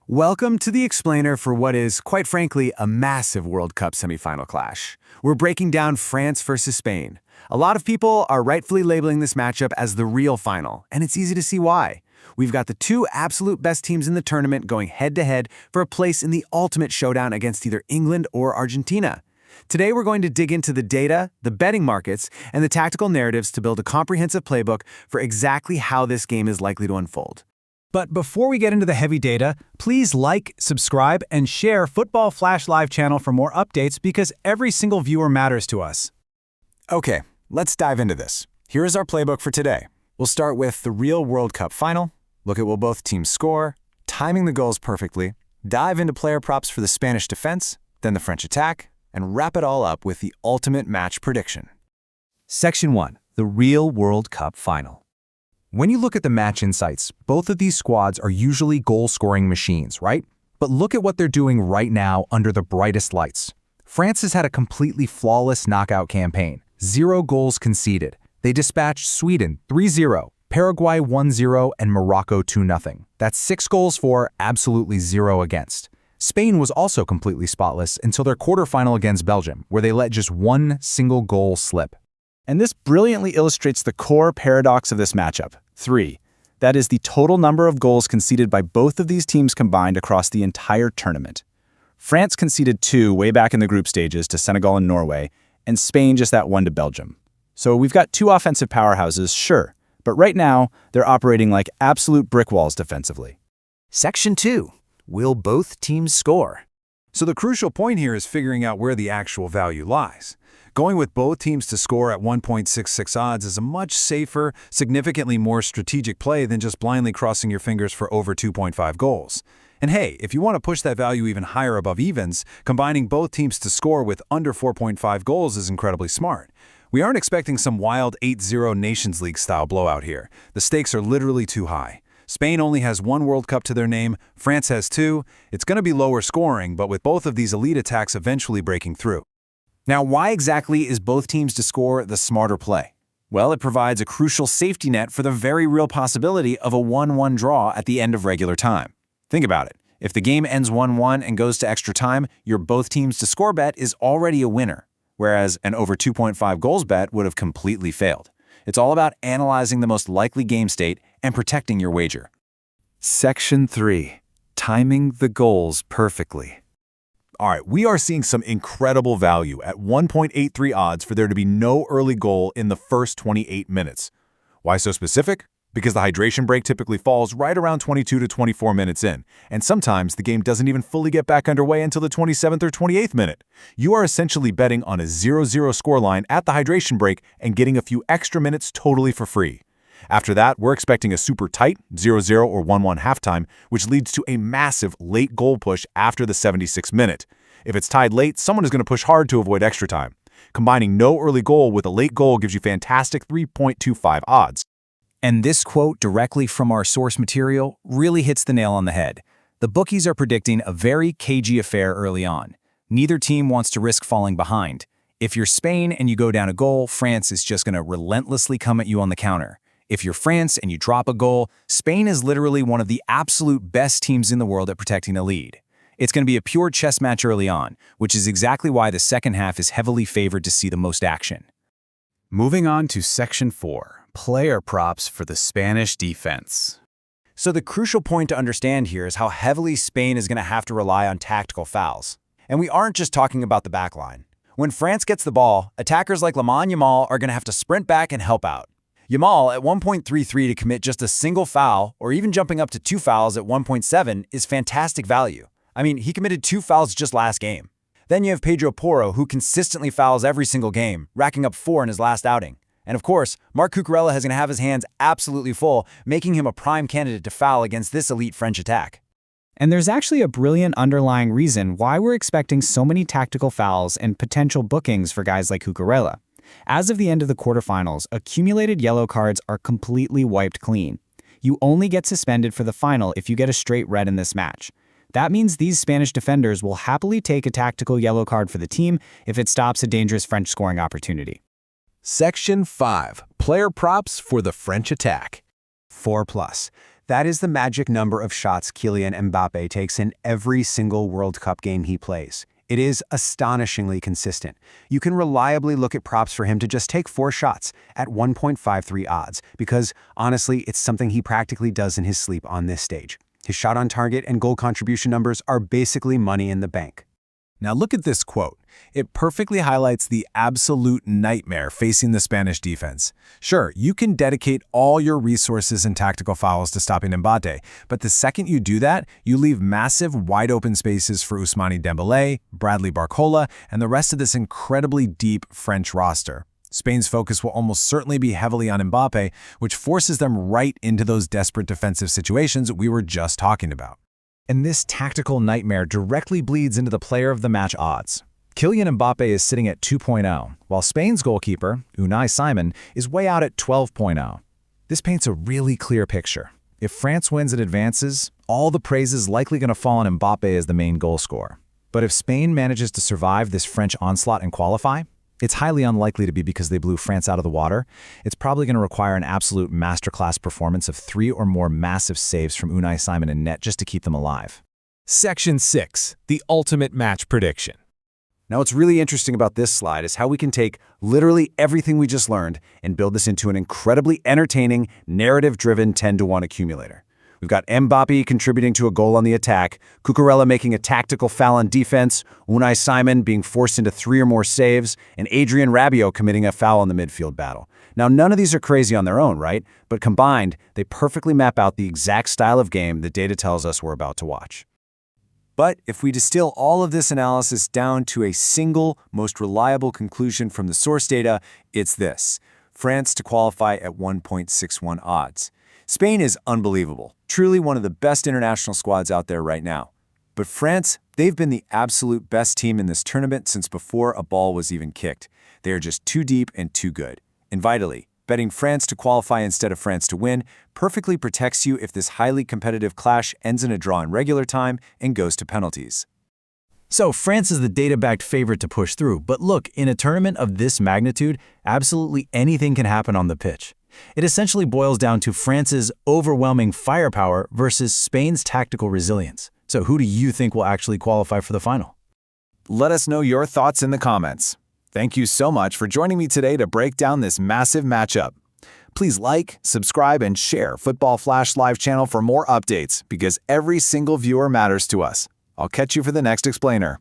Welcome to the explainer for what is, quite frankly, a massive World Cup semifinal clash. We're breaking down France versus Spain. A lot of people are rightfully labeling this matchup as the real final, and it's easy to see why. We've got the two absolute best teams in the tournament going head-to-head for a place in the ultimate showdown against either England or Argentina. Today we're going to dig into the data, the betting markets, and the tactical narratives to build a comprehensive playbook for exactly how this game is likely to unfold. But before we get into the heavy data, please like, subscribe, and share Football Flash Live channel for more updates because every single viewer matters to us. Okay, let's dive into this. Here is our playbook for today. We'll start with the real World Cup final, look at what both teams score, timing the goals perfectly, dive into player props for the Spanish defense, then the French attack, and wrap it all up with the ultimate match prediction. Section 1. The real World Cup final. When you look at the match insights, both of these squads are usually goal-scoring machines, right? But look at what they're doing right now under the brightest lights. France has had a completely flawless knockout campaign. 0 goals conceded. They dispatched Sweden 3-0, Paraguay 1-0, and Morocco 2-0. That's 6 goals for, absolutely 0 against. Spain was also completely spotless until their quarterfinal against Belgium, where they let just 1 single goal slip. And this brilliantly illustrates the core paradox of this matchup. 3. That is the total number of goals conceded by both of these teams combined across the entire tournament. France conceded 2 way back in the group stages to Senegal and Norway, and Spain just that 1 to Belgium. So we've got 2 offensive powerhouses, sure, but right now they're operating like absolute brick walls defensively. Section 2. Will both teams score? So the crucial point here is figuring out where the actual value lies. Going with both teams to score at 1.66 odds is a much safer, significantly more strategic play than just blindly crossing your fingers for over 2.5 goals. And hey, if you want to push that value even higher above evens, combining both teams to score with under 4.5 goals is incredibly smart. We aren't expecting some wild 8-0 Nations League style blowout here. The stakes are literally too high. Spain only has 1 World Cup to their name, France has 2. It's going to be lower scoring, but with both of these elite attacks eventually breaking through. Now, why exactly is both teams to score the smarter play? Well, it provides a crucial safety net for the very real possibility of a 1-1 draw at the end of regular time. Think about it. If the game ends 1-1 and goes to extra time, your both teams to score bet is already a winner, whereas an over 2.5 goals bet would have completely failed. It's all about analyzing the most likely game state and protecting your wager. Section 3. Timing the goals perfectly. All right, we are seeing some incredible value at 1.83 odds for there to be no early goal in the first 28 minutes. Why so specific? Because the hydration break typically falls right around 22 to 24 minutes in, and sometimes the game doesn't even fully get back underway until the 27th or 28th minute. You are essentially betting on a 0-0 scoreline at the hydration break and getting a few extra minutes totally for free. After that, we're expecting a super tight 0-0 or 1-1 halftime, which leads to a massive late goal push after the 76th minute. If it's tied late, someone is going to push hard to avoid extra time. Combining no early goal with a late goal gives you fantastic 3.25 odds. And this quote directly from our source material really hits the nail on the head. The bookies are predicting a very cagey affair early on. Neither team wants to risk falling behind. If you're Spain and you go down a goal, France is just going to relentlessly come at you on the counter. If you're France and you drop a goal, Spain is literally one of the absolute best teams in the world at protecting a lead. It's going to be a pure chess match early on, which is exactly why the second half is heavily favored to see the most action. Moving on to Section 4, player props for the Spanish defense. So the crucial point to understand here is how heavily Spain is going to have to rely on tactical fouls. And we aren't just talking about the back line. When France gets the ball, attackers like Lamine Yamal are going to have to sprint back and help out. Yamal at 1.33 to commit just a single foul, or even jumping up to 2 fouls at 1.7 is fantastic value. I mean, he committed 2 fouls just last game. Then you have Pedro Porro, who consistently fouls every single game, racking up 4 in his last outing. And of course, Marc Cucurella is going to have his hands absolutely full, making him a prime candidate to foul against this elite French attack. And there's actually a brilliant underlying reason why we're expecting so many tactical fouls and potential bookings for guys like Cucurella. As of the end of the quarterfinals, accumulated yellow cards are completely wiped clean. You only get suspended for the final if you get a straight red in this match. That means these Spanish defenders will happily take a tactical yellow card for the team if it stops a dangerous French scoring opportunity. Section 5. Player props for the French attack. 4+. That is the magic number of shots Kylian Mbappe takes in every single World Cup game he plays. It is astonishingly consistent. You can reliably look at props for him to just take 4 shots at 1.53 odds because, honestly, it's something he practically does in his sleep on this stage. His shot on target and goal contribution numbers are basically money in the bank. Now look at this quote. It perfectly highlights the absolute nightmare facing the Spanish defense. Sure, you can dedicate all your resources and tactical fouls to stopping Mbappe, but the second you do that, you leave massive wide-open spaces for Ousmane Dembélé, Bradley Barcola, and the rest of this incredibly deep French roster. Spain's focus will almost certainly be heavily on Mbappe, which forces them right into those desperate defensive situations we were just talking about. And this tactical nightmare directly bleeds into the player of the match odds. Kylian Mbappe is sitting at 2.0, while Spain's goalkeeper, Unai Simon, is way out at 12.0. This paints a really clear picture. If France wins and advances, all the praise is likely going to fall on Mbappe as the main goal scorer. But if Spain manages to survive this French onslaught and qualify, it's highly unlikely to be because they blew France out of the water. It's probably going to require an absolute masterclass performance of 3 or more massive saves from Unai Simon in net just to keep them alive. Section 6. The Ultimate Match Prediction. Now, what's really interesting about this slide is how we can take literally everything we just learned and build this into an incredibly entertaining, narrative-driven 10-to-1 accumulator. We've got Mbappe contributing to a goal on the attack, Cucurella making a tactical foul on defense, Unai Simon being forced into 3 or more saves, and Adrien Rabiot committing a foul in the midfield battle. Now, none of these are crazy on their own, right? But combined, they perfectly map out the exact style of game the data tells us we're about to watch. But if we distill all of this analysis down to a single, most reliable conclusion from the source data, it's this: France to qualify at 1.61 odds. Spain is unbelievable, truly one of the best international squads out there right now. But France, they've been the absolute best team in this tournament since before a ball was even kicked. They are just too deep and too good. And vitally, betting France to qualify instead of France to win perfectly protects you if this highly competitive clash ends in a draw in regular time and goes to penalties. So France is the data-backed favorite to push through, but look, in a tournament of this magnitude, absolutely anything can happen on the pitch. It essentially boils down to France's overwhelming firepower versus Spain's tactical resilience. So who do you think will actually qualify for the final? Let us know your thoughts in the comments. Thank you so much for joining me today to break down this massive matchup. Please like, subscribe, and share Football Flash Live channel for more updates because every single viewer matters to us. I'll catch you for the next explainer.